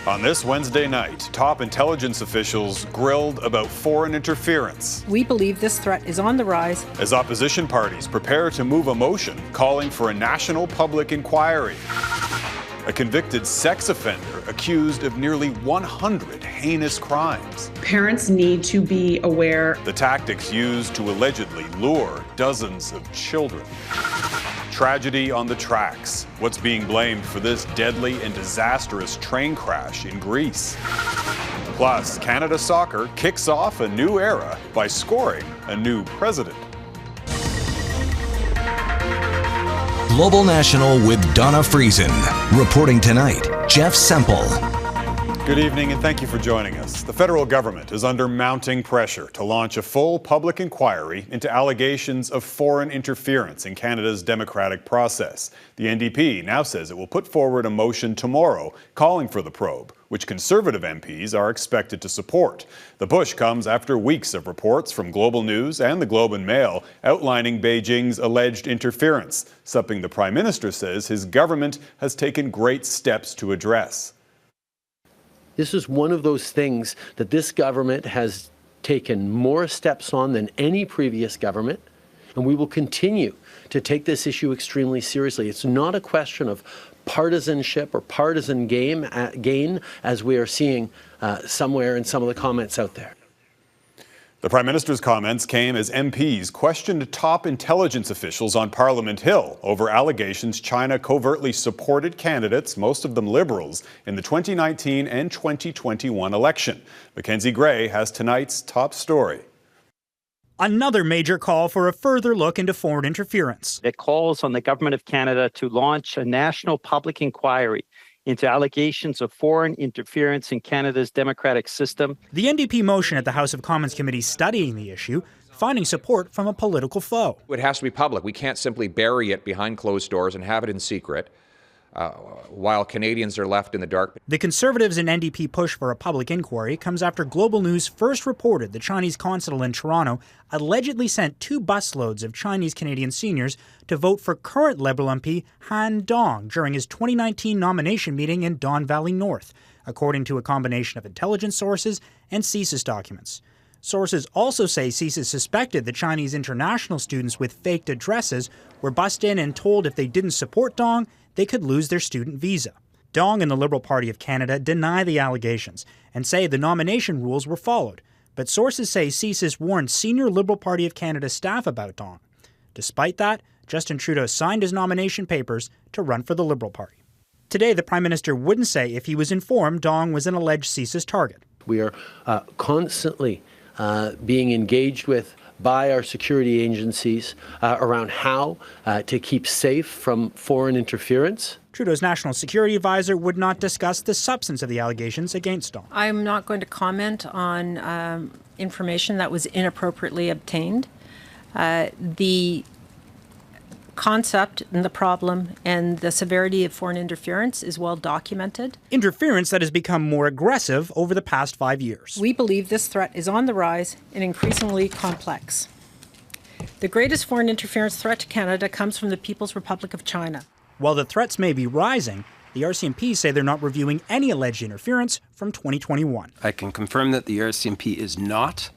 On this Wednesday night, top intelligence officials grilled about foreign interference. We believe this threat is on the rise as opposition parties prepare to move a motion calling for a national public inquiry. A convicted sex offender accused of nearly 100 heinous crimes. Parents need to be aware. The tactics used to allegedly lure dozens of children. Tragedy on the tracks. What's being blamed for this deadly and disastrous train crash in Greece? Plus, Canada soccer kicks off a new era by scoring a new president. Global National with Donna Friesen. Reporting tonight, Jeff Semple. Good evening and thank you for joining us. The federal government is under mounting pressure to launch a full public inquiry into allegations of foreign interference in Canada's democratic process. The NDP now says it will put forward a motion tomorrow calling for the probe, which Conservative MPs are expected to support. The push comes after weeks of reports from Global News and the Globe and Mail outlining Beijing's alleged interference, something the Prime Minister says his government has taken great steps to address. This is one of those things that this government has taken more steps on than any previous government, and we will continue to take this issue extremely seriously. It's not a question of partisanship or partisan gain, as we are seeing somewhere in some of the comments out there. The Prime Minister's comments came as MPs questioned top intelligence officials on Parliament Hill over allegations China covertly supported candidates, most of them Liberals, in the 2019 and 2021 election. Mackenzie Gray has tonight's top story. Another major call for a further look into foreign interference. It calls on the Government of Canada to launch a national public inquiry into allegations of foreign interference in Canada's democratic system. The NDP motion at the House of Commons committee studying the issue, finding support from a political foe. It has to be public. We can't simply bury it behind closed doors and have it in secret while Canadians are left in the dark. The Conservatives and NDP push for a public inquiry comes after Global News first reported the Chinese consul in Toronto allegedly sent 2 busloads of Chinese Canadian seniors to vote for current Liberal MP Han Dong during his 2019 nomination meeting in Don Valley North, according to a combination of intelligence sources and CSIS documents. Sources also say CSIS suspected the Chinese international students with faked addresses were bussed in and told if they didn't support Dong, they could lose their student visa. Dong and the Liberal Party of Canada deny the allegations and say the nomination rules were followed, but sources say CSIS warned senior Liberal Party of Canada staff about Dong. Despite that, Justin Trudeau signed his nomination papers to run for the Liberal Party. Today, the Prime Minister wouldn't say if he was informed Dong was an alleged CSIS target. We are constantly being engaged with by our security agencies around how to keep safe from foreign interference. Trudeau's national security advisor would not discuss the substance of the allegations against Dong. I'm not going to comment on information that was inappropriately obtained. The concept and the problem and the severity of foreign interference is well documented. Interference that has become more aggressive over the past 5 years. We believe this threat is on the rise and increasingly complex. The greatest foreign interference threat to Canada comes from the People's Republic of China. While the threats may be rising, the RCMP say they're not reviewing any alleged interference from 2021. I can confirm that the RCMP is not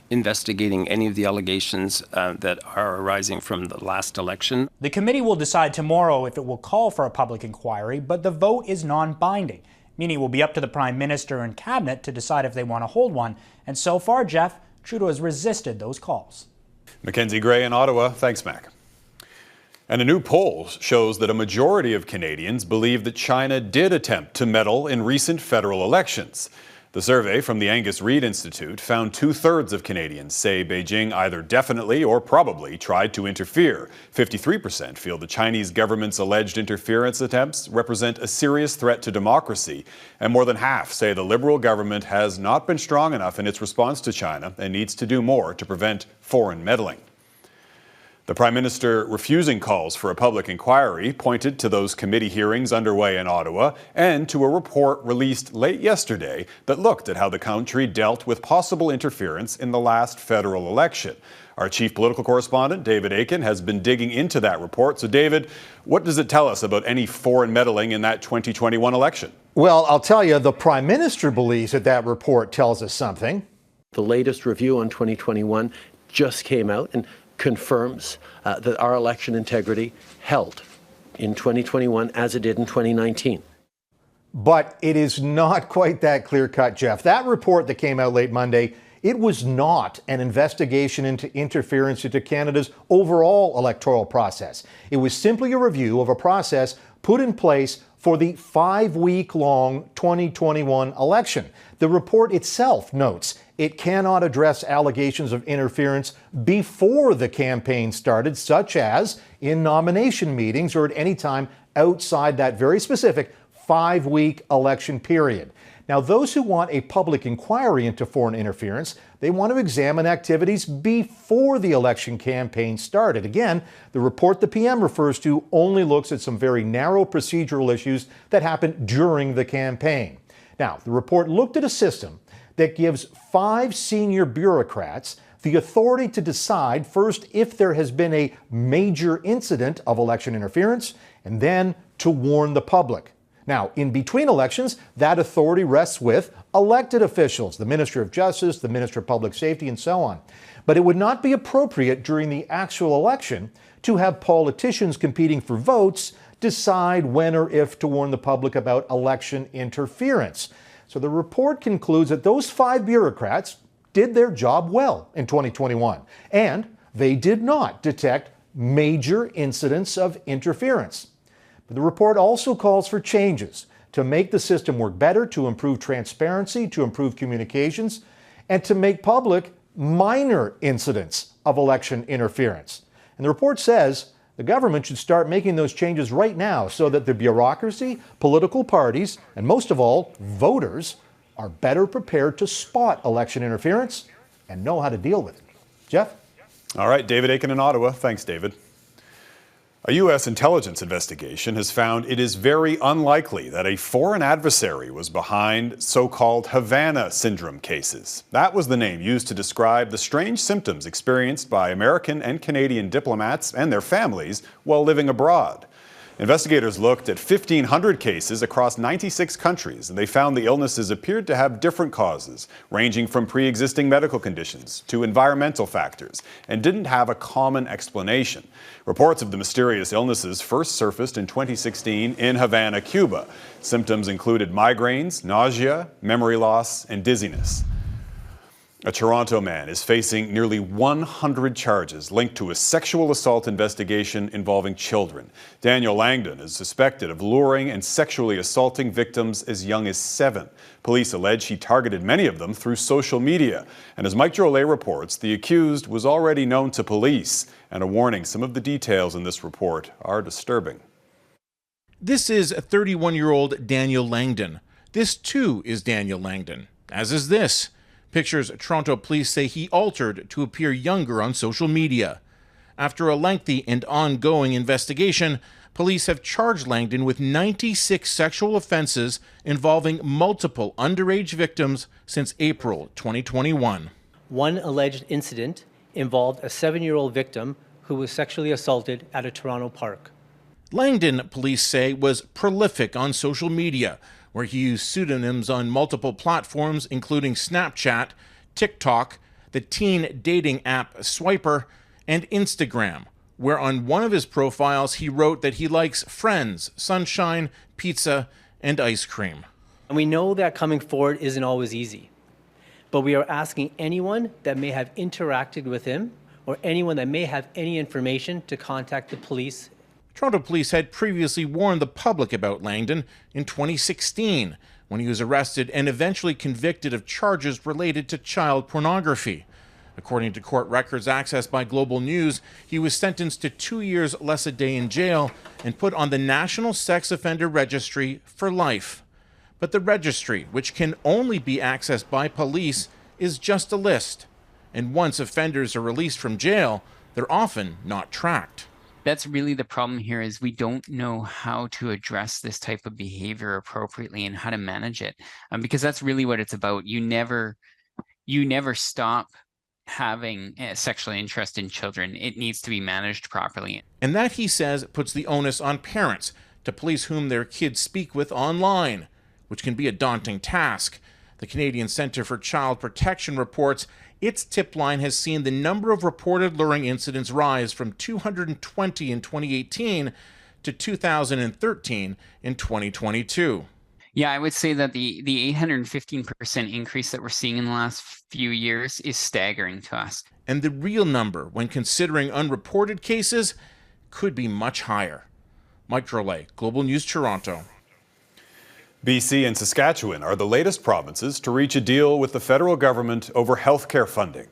investigating any of the allegations that are arising from the last election. The committee will decide tomorrow if it will call for a public inquiry, but the vote is non-binding, meaning it will be up to the Prime Minister and Cabinet to decide if they want to hold one. And so far, Jeff, Trudeau has resisted those calls. Mackenzie Gray in Ottawa. Thanks, Mac. And a new poll shows that a majority of Canadians believe that China did attempt to meddle in recent federal elections. The survey from the Angus Reid Institute found 2/3 of Canadians say Beijing either definitely or probably tried to interfere. 53% feel the Chinese government's alleged interference attempts represent a serious threat to democracy. And more than half say the Liberal government has not been strong enough in its response to China and needs to do more to prevent foreign meddling. The Prime Minister refusing calls for a public inquiry pointed to those committee hearings underway in Ottawa and to a report released late yesterday that looked at how the country dealt with possible interference in the last federal election. Our chief political correspondent, David Akin, has been digging into that report. So, David, what does it tell us about any foreign meddling in that 2021 election? Well, I'll tell you, the Prime Minister believes that report tells us something. The latest review on 2021 just came out and confirms that our election integrity held in 2021 as it did in 2019. But it is not quite that clear-cut, Jeff. That report that came out late Monday, it was not an investigation into interference into Canada's overall electoral process. It was simply a review of a process put in place for the 5-week-long 2021 election. The report itself notes it cannot address allegations of interference before the campaign started, such as in nomination meetings or at any time outside that very specific 5-week election period. Now, those who want a public inquiry into foreign interference, they want to examine activities before the election campaign started. Again, the report the PM refers to only looks at some very narrow procedural issues that happened during the campaign. Now, the report looked at a system that gives 5 senior bureaucrats the authority to decide first if there has been a major incident of election interference and then to warn the public. Now, in between elections, that authority rests with elected officials, the Minister of Justice, the Minister of Public Safety, and so on. But it would not be appropriate during the actual election to have politicians competing for votes decide when or if to warn the public about election interference. So the report concludes that those 5 bureaucrats did their job well in 2021, and they did not detect major incidents of interference. But the report also calls for changes to make the system work better, to improve transparency, to improve communications, and to make public minor incidents of election interference. And the report says the government should start making those changes right now so that the bureaucracy, political parties, and most of all, voters are better prepared to spot election interference and know how to deal with it. Jeff? All right, David Akin in Ottawa. Thanks, David. A U.S. intelligence investigation has found it is very unlikely that a foreign adversary was behind so-called Havana syndrome cases. That was the name used to describe the strange symptoms experienced by American and Canadian diplomats and their families while living abroad. Investigators looked at 1,500 cases across 96 countries, and they found the illnesses appeared to have different causes, ranging from pre-existing medical conditions to environmental factors, and didn't have a common explanation. Reports of the mysterious illnesses first surfaced in 2016 in Havana, Cuba. Symptoms included migraines, nausea, memory loss, and dizziness. A Toronto man is facing nearly 100 charges linked to a sexual assault investigation involving children. Daniel Langdon is suspected of luring and sexually assaulting victims as young as 7. Police allege he targeted many of them through social media. And as Mike Drolet reports, the accused was already known to police. And a warning, some of the details in this report are disturbing. This is 31-year-old Daniel Langdon. This too is Daniel Langdon, as is this. Pictures Toronto police say he altered to appear younger on social media. After a lengthy and ongoing investigation, police have charged Langdon with 96 sexual offenses involving multiple underage victims since April 2021. One alleged incident involved a 7-year-old victim who was sexually assaulted at a Toronto park. Langdon, police say, was prolific on social media, where he used pseudonyms on multiple platforms including Snapchat, TikTok, the teen dating app Swiper, and Instagram, where on one of his profiles he wrote that he likes friends, sunshine, pizza, and ice cream. And we know that coming forward isn't always easy, but we are asking anyone that may have interacted with him or anyone that may have any information to contact the police. Toronto police had previously warned the public about Langdon in 2016 when he was arrested and eventually convicted of charges related to child pornography. According to court records accessed by Global News, he was sentenced to 2 years less a day in jail and put on the National Sex Offender Registry for life. But the registry, which can only be accessed by police, is just a list. And once offenders are released from jail, They're often not tracked. That's really the problem here, is we don't know how to address this type of behavior appropriately and how to manage it, because that's really what it's about. You never stop having a sexual interest in children. It needs to be managed properly. And that, he says, puts the onus on parents to police whom their kids speak with online, which can be a daunting task. The Canadian Centre for Child Protection reports its tip line has seen the number of reported luring incidents rise from 220 in 2018 to 2,013 in 2022. Yeah, I would say that the 815% increase that we're seeing in the last few years is staggering to us. And the real number, when considering unreported cases, could be much higher. Mike Drolet, Global News, Toronto. BC and Saskatchewan are the latest provinces to reach a deal with the federal government over healthcare funding.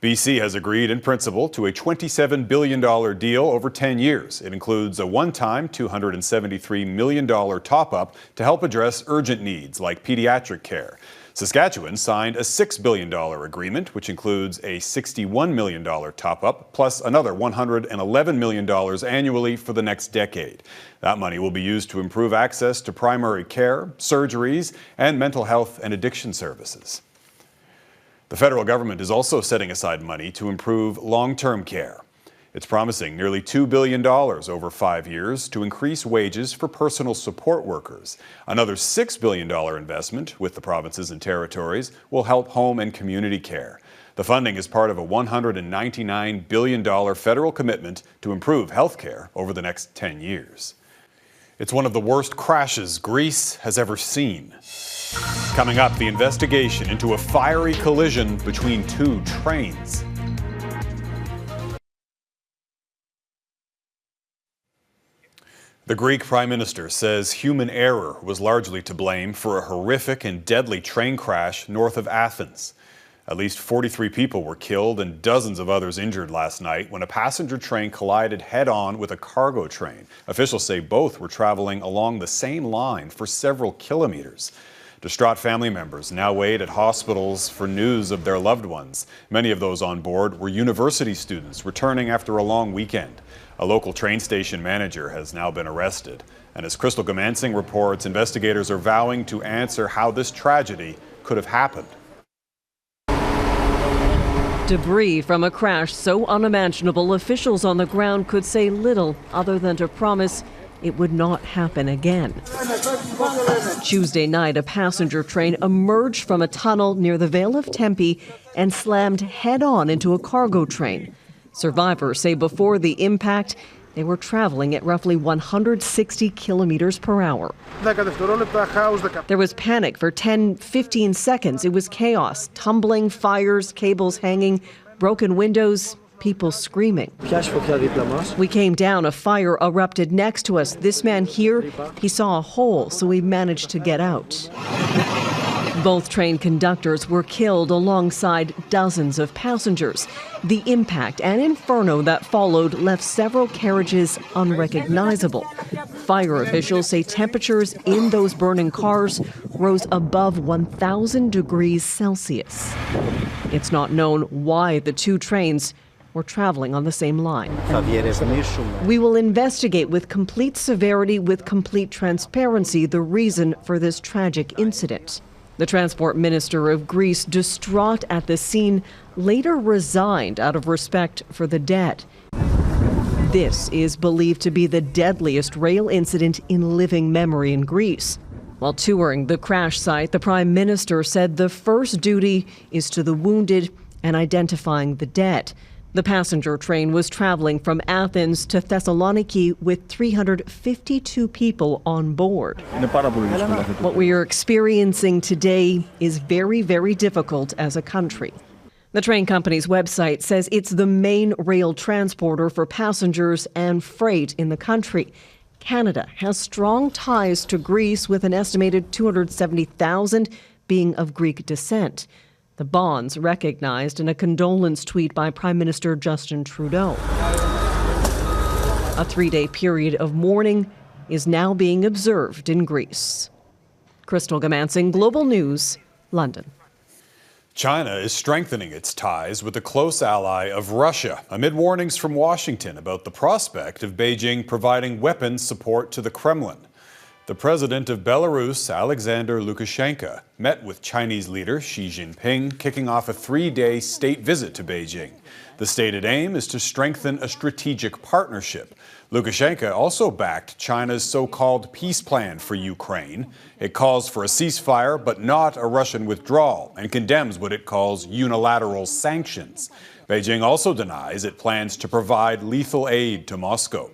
BC has agreed in principle to a $27 billion deal over 10 years. It includes a one-time $273 million top-up to help address urgent needs like pediatric care. Saskatchewan signed a $6 billion agreement, which includes a $61 million top-up, plus another $111 million annually for the next decade. That money will be used to improve access to primary care, surgeries, and mental health and addiction services. The federal government is also setting aside money to improve long-term care. It's promising nearly $2 billion over 5 years to increase wages for personal support workers. Another $6 billion investment with the provinces and territories will help home and community care. The funding is part of a $199 billion federal commitment to improve health care over the next 10 years. It's one of the worst crashes Greece has ever seen. Coming up, the investigation into a fiery collision between two trains. The Greek Prime Minister says human error was largely to blame for a horrific and deadly train crash north of Athens. At least 43 people were killed and dozens of others injured last night when a passenger train collided head-on with a cargo train. Officials say both were traveling along the same line for several kilometers. Distraught family members now wait at hospitals for news of their loved ones. Many of those on board were university students returning after a long weekend. A local train station manager has now been arrested. And as Crystal Goomansingh reports, investigators are vowing to answer how this tragedy could have happened. Debris from a crash so unimaginable, officials on the ground could say little other than to promise it would not happen again. Tuesday night, a passenger train emerged from a tunnel near the Vale of Tempe and slammed head-on into a cargo train. Survivors say before the impact, they were traveling at roughly 160 kilometers per hour. There was panic for 10-15 seconds. It was chaos, tumbling, fires, cables hanging, broken windows, people screaming. We came down, a fire erupted next to us. This man here, he saw a hole, so we managed to get out. Both train conductors were killed alongside dozens of passengers. The impact and inferno that followed left several carriages unrecognizable. Fire officials say temperatures in those burning cars rose above 1,000 degrees Celsius. It's not known why the two trains were traveling on the same line. We will investigate with complete severity, with complete transparency, the reason for this tragic incident. The Transport Minister of Greece, distraught at the scene, later resigned out of respect for the dead. This is believed to be the deadliest rail incident in living memory in Greece. While touring the crash site, the Prime Minister said the first duty is to the wounded and identifying the dead. The passenger train was traveling from Athens to Thessaloniki with 352 people on board. What we are experiencing today is very, very difficult as a country. The train company's website says it's the main rail transporter for passengers and freight in the country. Canada has strong ties to Greece, with an estimated 270,000 being of Greek descent. The bonds recognized in a condolence tweet by Prime Minister Justin Trudeau. A 3-day period of mourning is now being observed in Greece. Crystal Goomansingh, Global News, London. China is strengthening its ties with a close ally of Russia, amid warnings from Washington about the prospect of Beijing providing weapons support to the Kremlin. The president of Belarus, Alexander Lukashenko, met with Chinese leader Xi Jinping, kicking off a 3-day state visit to Beijing. The stated aim is to strengthen a strategic partnership. Lukashenko also backed China's so-called peace plan for Ukraine. It calls for a ceasefire, but not a Russian withdrawal, and condemns what it calls unilateral sanctions. Beijing also denies it plans to provide lethal aid to Moscow.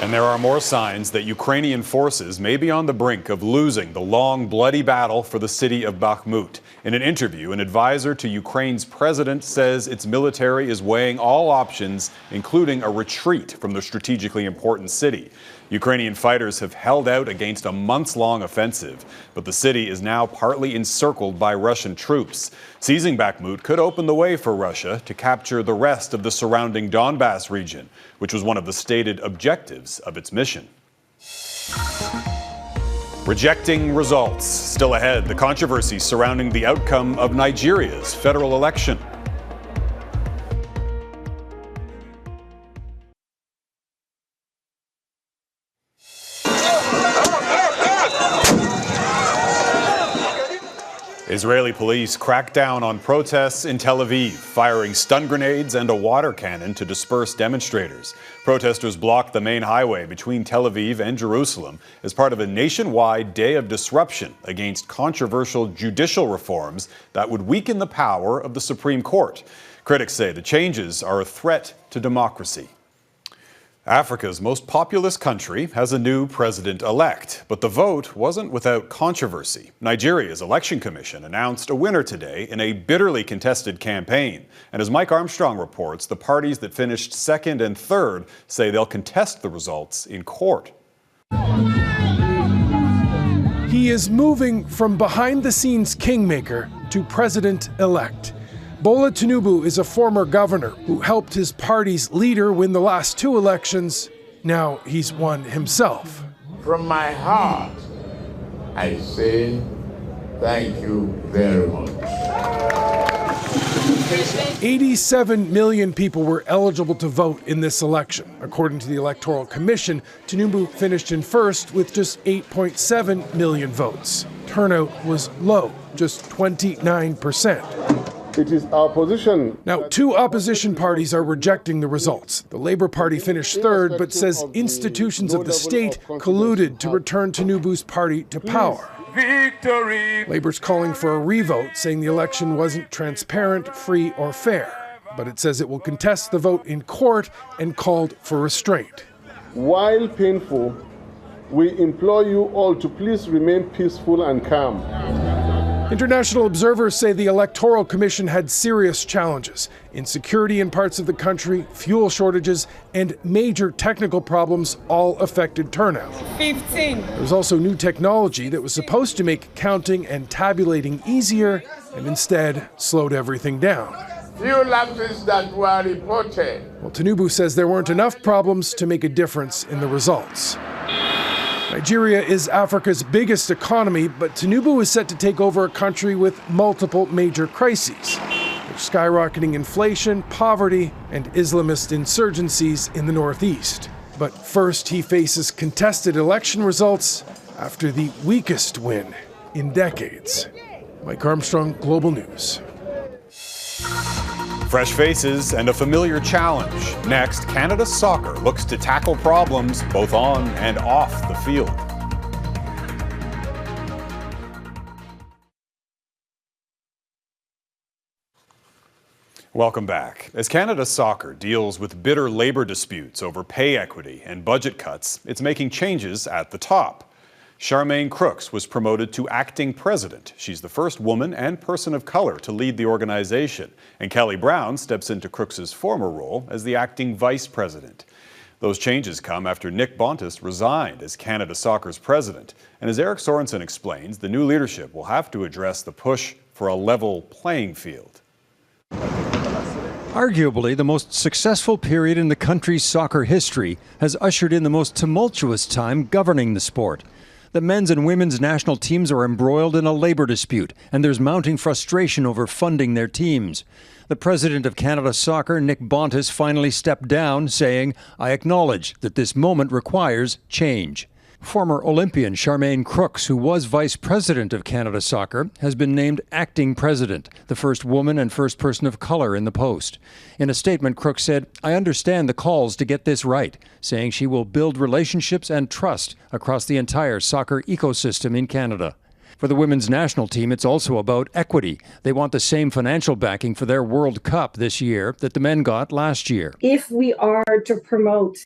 And there are more signs that Ukrainian forces may be on the brink of losing the long, bloody battle for the city of Bakhmut. In an interview, an advisor to Ukraine's president says its military is weighing all options, including a retreat from the strategically important city. Ukrainian fighters have held out against a months-long offensive, but the city is now partly encircled by Russian troops. Seizing Bakhmut could open the way for Russia to capture the rest of the surrounding Donbas region, which was one of the stated objectives of its mission. Rejecting results. Still ahead, the controversy surrounding the outcome of Nigeria's federal election. Israeli police cracked down on protests in Tel Aviv, firing stun grenades and a water cannon to disperse demonstrators. Protesters blocked the main highway between Tel Aviv and Jerusalem as part of a nationwide day of disruption against controversial judicial reforms that would weaken the power of the Supreme Court. Critics say the changes are a threat to democracy. Africa's most populous country has a new president-elect, but the vote wasn't without controversy. Nigeria's election commission announced a winner today in a bitterly contested campaign. And as Mike Armstrong reports, the parties that finished second and third say they'll contest the results in court. He is moving from behind-the-scenes kingmaker to president-elect. Bola Tinubu is a former governor who helped his party's leader win the last 2 elections. Now he's won himself. From my heart, I say thank you very much. 87 million people were eligible to vote in this election. According to the Electoral Commission, Tinubu finished in first with just 8.7 million votes. Turnout was low, just 29%. It is our position. Now, 2 opposition parties are rejecting the results. The Labour Party finished third, but says institutions of the state colluded to return Tinubu's party to power. Victory! Labour's calling for a revote, saying the election wasn't transparent, free, or fair. But it says it will contest the vote in court and called for restraint. While painful, we implore you all to please remain peaceful and calm. International observers say the Electoral Commission had serious challenges. Insecurity in parts of the country, fuel shortages, and major technical problems all affected turnout. 15. There was also new technology that was supposed to make counting and tabulating easier, and instead slowed everything down. Few lapses that were reported. Well, Tinubu says there weren't enough problems to make a difference in the results. Nigeria is Africa's biggest economy, but Tinubu is set to take over a country with multiple major crises. There's skyrocketing inflation, poverty, and Islamist insurgencies in the northeast. But first, he faces contested election results after the weakest win in decades. Mike Armstrong, Global News. Fresh faces and a familiar challenge. Next, Canada Soccer looks to tackle problems both on and off the field. Welcome back. As Canada Soccer deals with bitter labor disputes over pay equity and budget cuts, it's making changes at the top. Charmaine Crooks was promoted to acting president. She's the first woman and person of color to lead the organization. And Kelly Brown steps into Crooks's former role as the acting vice president. Those changes come after Nick Bontis resigned as Canada Soccer's president. And as Eric Sorensen explains, the new leadership will have to address the push for a level playing field. Arguably, the most successful period in the country's soccer history has ushered in the most tumultuous time governing the sport. The men's and women's national teams are embroiled in a labor dispute, and there's mounting frustration over funding their teams. The president of Canada Soccer, Nick Bontis, finally stepped down, saying, "I acknowledge that this moment requires change." Former Olympian Charmaine Crooks, who was vice president of Canada Soccer, has been named acting president, the first woman and first person of color in the post. In a statement, Crooks said, "I understand the calls to get this right," saying she will build relationships and trust across the entire soccer ecosystem in Canada. For the women's national team, it's also about equity. They want the same financial backing for their World Cup this year that the men got last year. If we are to promote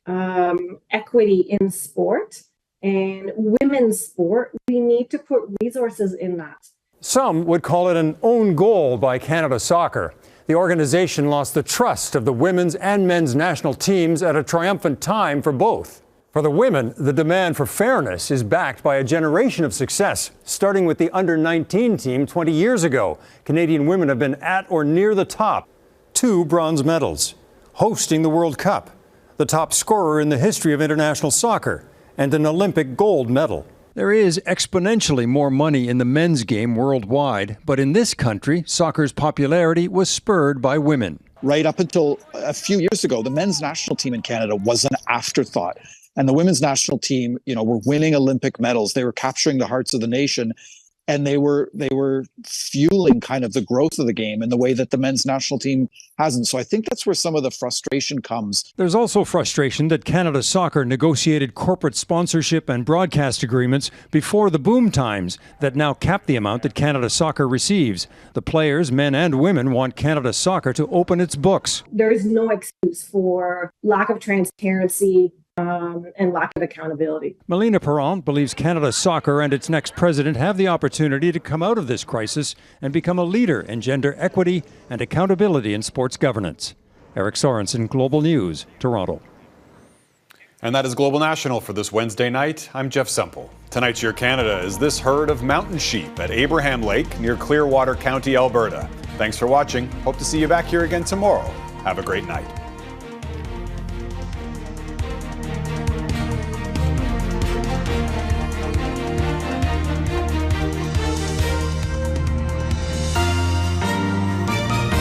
equity in sport, and women's sport, we need to put resources in that. Some would call it an own goal by Canada Soccer. The organization lost the trust of the women's and men's national teams at a triumphant time for both. For the women, the demand for fairness is backed by a generation of success, starting with the under-19 team 20 years ago. Canadian women have been at or near the top. 2 bronze medals, hosting the World Cup, the top scorer in the history of international soccer, and an Olympic gold medal. There is exponentially more money in the men's game worldwide, but in this country, soccer's popularity was spurred by women. Right up until a few years ago, the men's national team in Canada was an afterthought. And the women's national team, were winning Olympic medals. They were capturing the hearts of the nation. And they were fueling kind of the growth of the game in the way that the men's national team hasn't. So I think that's where some of the frustration comes. There's also frustration that Canada Soccer negotiated corporate sponsorship and broadcast agreements before the boom times that now cap the amount that Canada Soccer receives. The players, men and women, want Canada Soccer to open its books. There is no excuse for lack of transparency and lack of accountability. Melina Perron believes Canada Soccer and its next president have the opportunity to come out of this crisis and become a leader in gender equity and accountability in sports governance. Eric Sorensen, Global News, Toronto. And that is Global National for this Wednesday night. I'm Jeff Semple. Tonight's Your Canada is this herd of mountain sheep at Abraham Lake near Clearwater County, Alberta. Thanks for watching. Hope to see you back here again tomorrow. Have a great night.